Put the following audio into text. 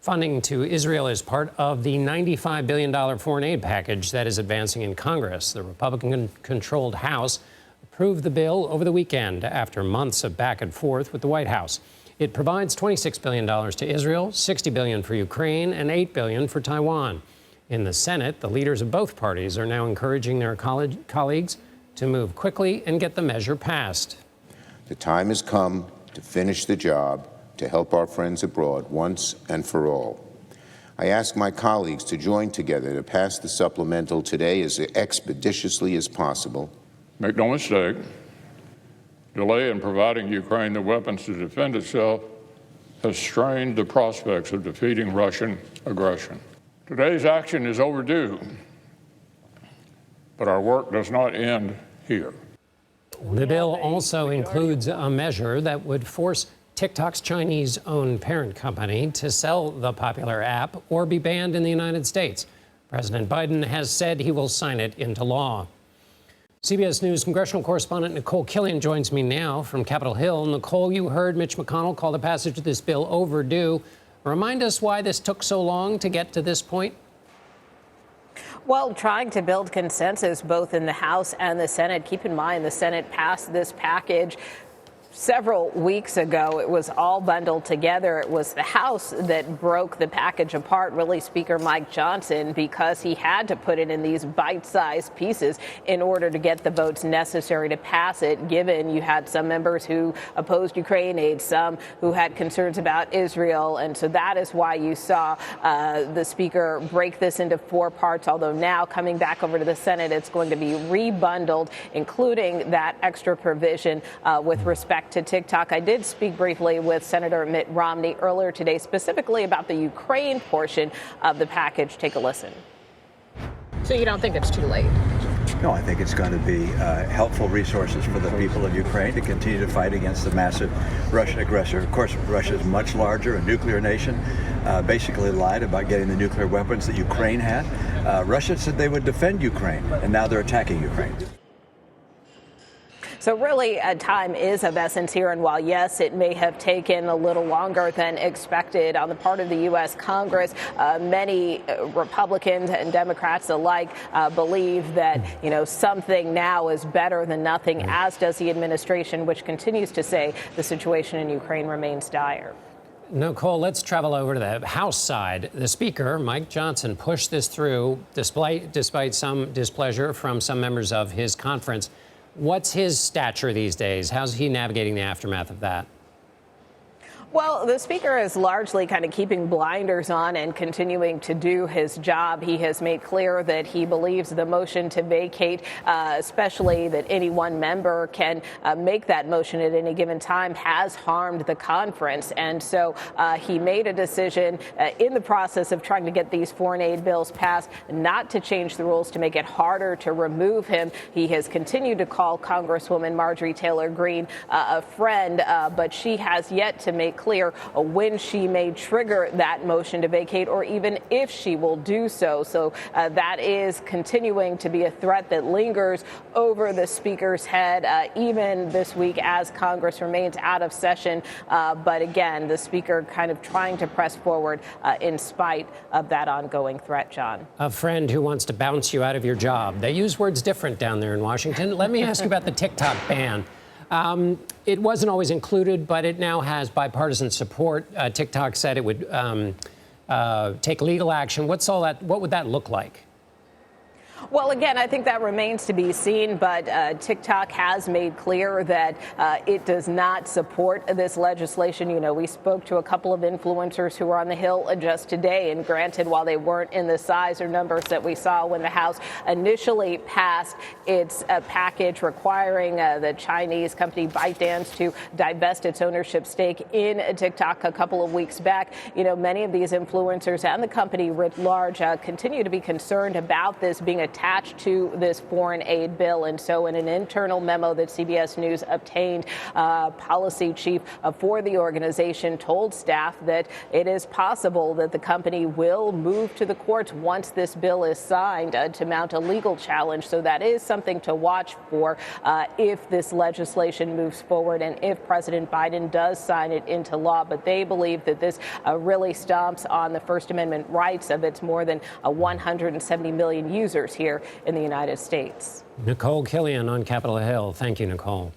Funding to Israel is part of the $95 billion foreign aid package that is advancing in Congress. The Republican-controlled House approved the bill over the weekend after months of back and forth with the White House. It provides $26 billion to Israel, $60 billion for Ukraine, and $8 billion for Taiwan. In the Senate, the leaders of both parties are now encouraging their colleagues to move quickly and get the measure passed. The time has come to finish the job to help our friends abroad once and for all. I ask my colleagues to join together to pass the supplemental today as expeditiously as possible. Make no mistake, delay in providing Ukraine the weapons to defend itself has strained the prospects of defeating Russian aggression. Today's action is overdue, but our work does not end here. The bill also includes a measure that would force TikTok's Chinese-owned parent company to sell the popular app or be banned in the United States. President Biden has said he will sign it into law. CBS News congressional correspondent Nikole Killion joins me now from Capitol Hill. Nikole, you heard Mitch McConnell call the passage of this bill overdue. Remind us why this took so long to get to this point. Well, trying to build consensus both in the House and the Senate. Keep in mind, the Senate passed this package several weeks ago. It was all bundled together. It was the House that broke the package apart, really Speaker Mike Johnson, because he had to put it in these bite-sized pieces in order to get the votes necessary to pass it, given you had some members who opposed Ukraine aid, some who had concerns about Israel. And so that is why you saw the Speaker break this into 4 parts, although now coming back over to the Senate, it's going to be rebundled, including that extra provision with respect to TikTok. I did speak briefly with Senator Mitt Romney earlier today, specifically about the Ukraine portion of the package. Take a listen. So you don't think it's too late? No, I think it's going to be helpful resources for the people of Ukraine to continue to fight against the massive Russian aggressor. Of course, Russia is much larger, a nuclear nation, basically lied about getting the nuclear weapons that Ukraine had. Russia said they would defend Ukraine, and now they're attacking Ukraine. So really, time is of essence here. And while, yes, it may have taken a little longer than expected on the part of the U.S. Congress, many Republicans and Democrats alike believe that, something now is better than nothing, as does the administration, which continues to say the situation in Ukraine remains dire. Nikole, let's travel over to the House side. The Speaker, Mike Johnson, pushed this through despite some displeasure from some members of his conference. What's his stature these days? How's he navigating the aftermath of that? Well, the Speaker is largely kind of keeping blinders on and continuing to do his job. He has made clear that he believes the motion to vacate, especially that any one member can make that motion at any given time, has harmed the conference. And so he made a decision in the process of trying to get these foreign aid bills passed not to change the rules to make it harder to remove him. He has continued to call Congresswoman Marjorie Taylor Greene a friend, but she has yet to make clear when she may trigger that motion to vacate, or even if she will do so. So that is continuing to be a threat that lingers over the Speaker's head, even this week as Congress remains out of session. But again, the Speaker kind of trying to press forward in spite of that ongoing threat, John. A friend who wants to bounce you out of your job. They use words different down there in Washington. Let me ask you about the TikTok ban. It wasn't always included, but it now has bipartisan support. TikTok said it would take legal action. What's all that? What would that look like? Well, again, I think that remains to be seen, but TikTok has made clear that it does not support this legislation. We spoke to a couple of influencers who were on the Hill just today, and granted, while they weren't in the size or numbers that we saw when the House initially passed its package requiring the Chinese company ByteDance to divest its ownership stake in TikTok a couple of weeks back, many of these influencers and the company writ large continue to be concerned about this being a attached to this foreign aid bill. And so in an internal memo that CBS News obtained, policy chief for the organization told staff that it is possible that the company will move to the courts once this bill is signed to mount a legal challenge. So that is something to watch for if this legislation moves forward and if President Biden does sign it into law. But they believe that this really stomps on the First Amendment rights of its more than 170 million users here in the United States. Nikole Killion on Capitol Hill. Thank you, Nikole.